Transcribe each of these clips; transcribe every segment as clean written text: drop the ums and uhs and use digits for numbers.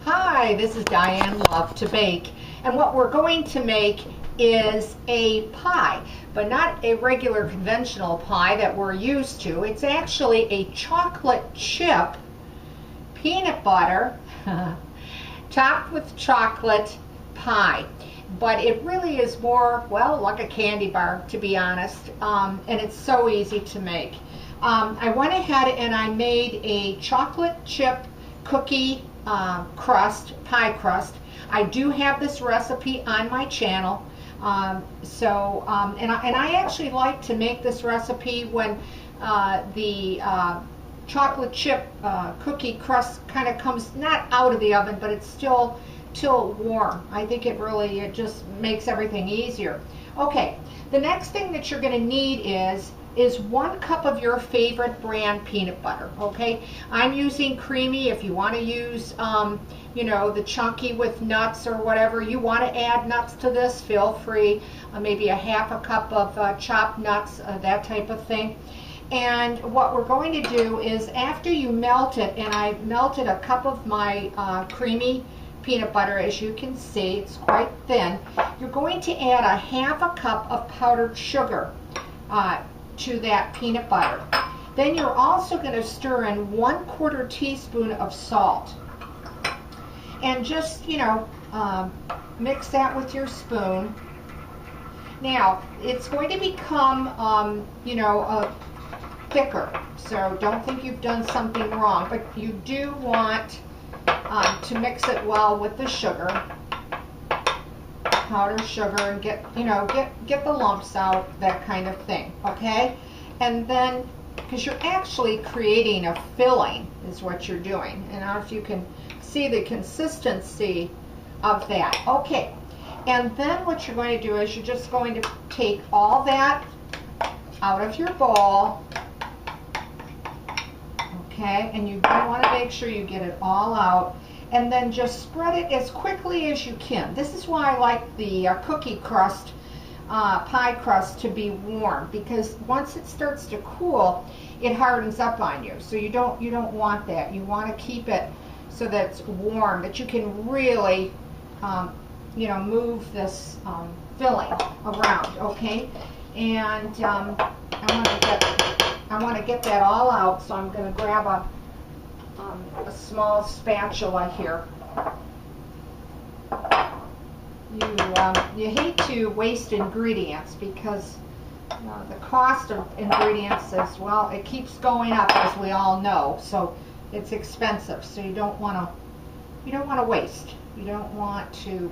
Hi, this is Diane Lovetobake, and what we're going to make is a pie, but not a regular conventional pie that we're used to. It's actually a chocolate chip peanut butter topped with chocolate pie. But it really is more, well, like a candy bar, to be honest, and it's so easy to make. I went ahead and I made a chocolate chip cookie pie crust. I do have this recipe on my channel. And I actually like to make this recipe when the chocolate chip cookie crust kind of comes not out of the oven, but it's still warm. I think it just makes everything easier. Okay, the next thing that you're going to need is 1 cup of your favorite brand peanut butter. Okay, I'm using creamy. If you want to use the chunky with nuts or whatever, you want to add nuts to this, feel free. Maybe a half a cup of chopped nuts, that type of thing. And what we're going to do is, after you melt it, and I melted a cup of my creamy peanut butter, as you can see, it's quite thin, you're going to add a half a cup of powdered sugar to that peanut butter. Then you're also going to stir in 1/4 teaspoon of salt. And just, mix that with your spoon. Now, it's going to become, thicker, so don't think you've done something wrong, but you do want to mix it well with the sugar, powdered sugar, and get the lumps out, that kind of thing, okay? And then, because you're actually creating a filling is what you're doing, and I don't know if you can see the consistency of that. Okay, and then what you're going to do is you're just going to take all that out of your bowl. Okay, and you do want to make sure you get it all out, and then just spread it as quickly as you can. This is why I like the cookie crust, pie crust, to be warm, because once it starts to cool, it hardens up on you. So you don't want that. You want to keep it so that it's warm, that you can really, move this filling around. Okay, and I want to get that all out, so I'm going to grab a small spatula here. You hate to waste ingredients, because the cost of ingredients as well, it keeps going up, as we all know. So it's expensive. So you don't want to waste. You don't want to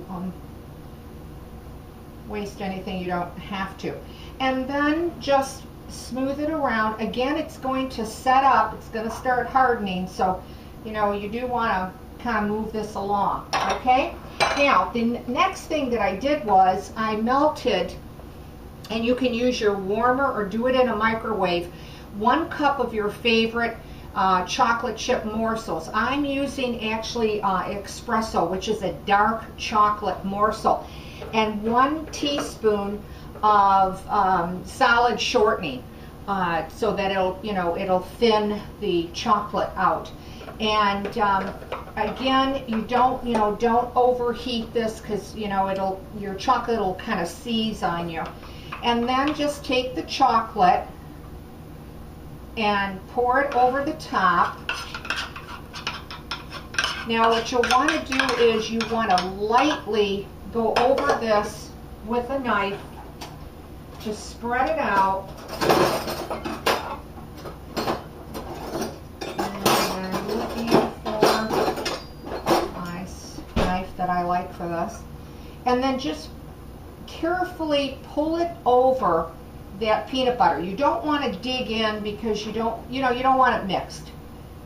waste anything you don't have to. And then just smooth it around. Again, it's going to set up, it's going to start hardening, so you do want to kind of move this along. Okay, now the next thing that I did was I melted, and you can use your warmer or do it in a microwave, 1 cup of your favorite chocolate chip morsels. I'm using actually espresso, which is a dark chocolate morsel, and 1 teaspoon of solid shortening, so that it'll thin the chocolate out. And again, you don't overheat this, because your chocolate will kind of seize on you. And then just take the chocolate and pour it over the top. Now what you'll want to do is you want to lightly go over this with a knife to spread it out. And I'm looking for a nice knife that I like for this. And then just carefully pull it over that peanut butter. You don't want to dig in, because you don't want it mixed.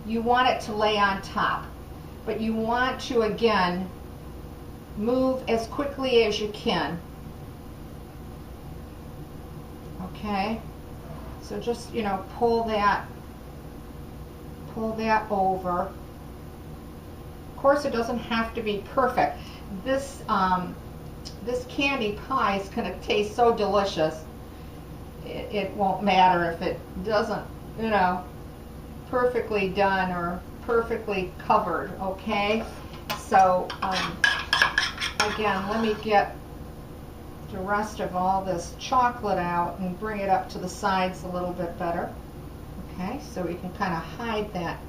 You want it to lay on top. But you want to, again, move as quickly as you can. Okay, so just pull that over. Of course, it doesn't have to be perfect. This candy pie is going to taste so delicious. It won't matter if it doesn't, perfectly done or perfectly covered. Okay, So again, let me get the rest of all this chocolate out and bring it up to the sides a little bit better. Okay, so we can kind of hide that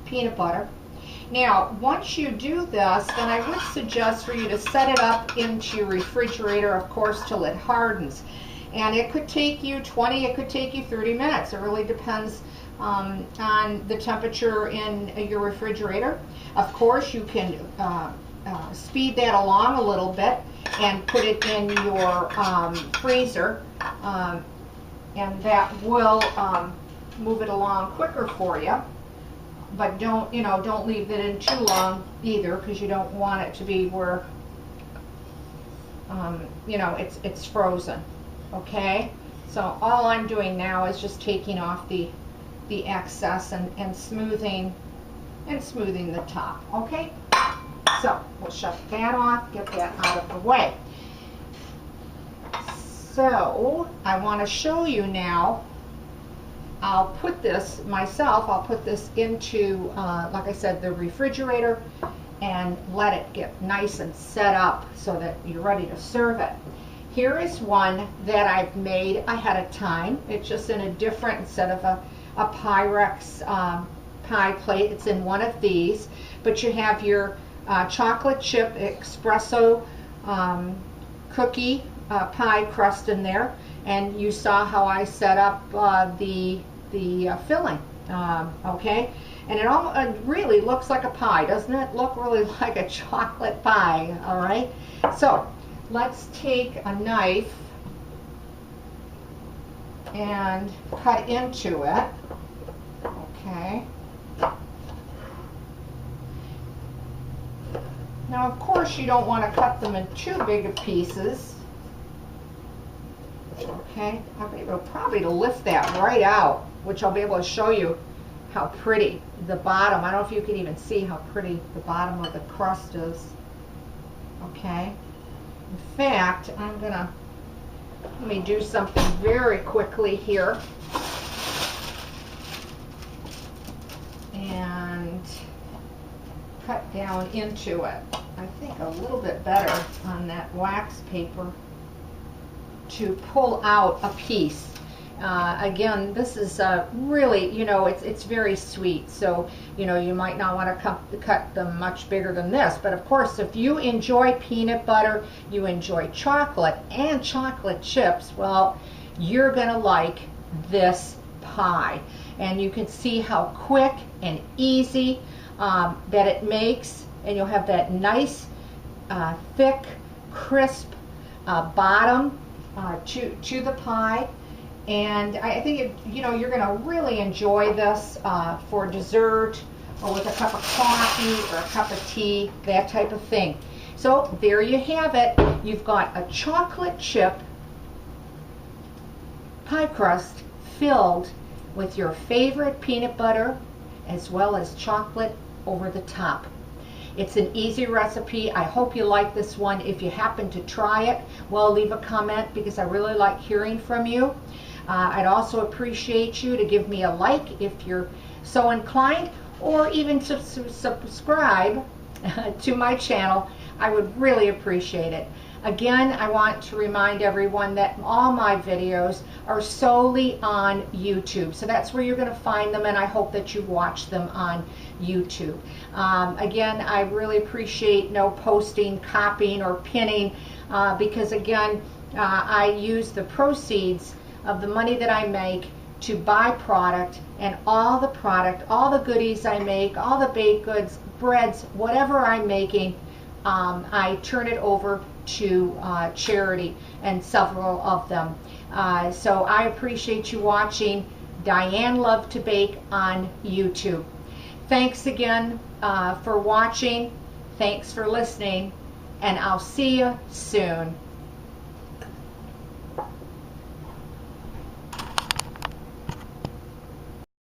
peanut butter. Now, once you do this, then I would suggest for you to set it up into your refrigerator, of course, till it hardens. And it could take you 20, it could take you 30 minutes. It really depends on the temperature in your refrigerator. Of course, you can speed that along a little bit and put it in your freezer, and that will move it along quicker for you. But don't leave it in too long either, because you don't want it to be where it's frozen. Okay, so all I'm doing now is just taking off the excess and smoothing the top. Okay, so we'll shut that off, get that out of the way. So I want to show you now. I'll put this into, like I said, the refrigerator, and let it get nice and set up so that you're ready to serve it. Here is one that I've made ahead of time. It's just in a different, instead of a Pyrex pie plate, it's in one of these. But you have your chocolate chip espresso cookie pie crust in there, and you saw how I set up the filling, okay? And it really looks like a pie. Doesn't it look really like a chocolate pie, all right? So let's take a knife and cut into it, okay? Now, of course, you don't want to cut them in too big of pieces. Okay, I'll be able probably to lift that right out, which I'll be able to show you how pretty the bottom. I don't know if you can even see how pretty the bottom of the crust is. Okay, in fact, let me do something very quickly here and cut down into it. I think a little bit better on that wax paper to pull out a piece. Again, this is really, it's very sweet, so you might not want to cut them much bigger than this. But of course, if you enjoy peanut butter, you enjoy chocolate and chocolate chips, well, you're gonna like this pie. And you can see how quick and easy that it makes, and you'll have that nice thick, crisp bottom to the pie. And I think you're going to really enjoy this for dessert, or with a cup of coffee or a cup of tea, that type of thing. So there you have it. You've got a chocolate chip pie crust filled with your favorite peanut butter as well as chocolate over the top. It's an easy recipe. I hope you like this one. If you happen to try it, well, leave a comment, because I really like hearing from you. I'd also appreciate you to give me a like if you're so inclined, or even to subscribe to my channel. I would really appreciate it. Again, I want to remind everyone that all my videos are solely on YouTube. So that's where you're going to find them, and I hope that you watch them on YouTube. Again, I really appreciate no posting, copying, or pinning, because again, I use the proceeds of the money that I make to buy product, and all the goodies I make, all the baked goods, breads, whatever I'm making, I turn it over to charity, and several of them. So I appreciate you watching Diane Lovetobake on YouTube. Thanks again for watching. Thanks for listening, and I'll see you soon.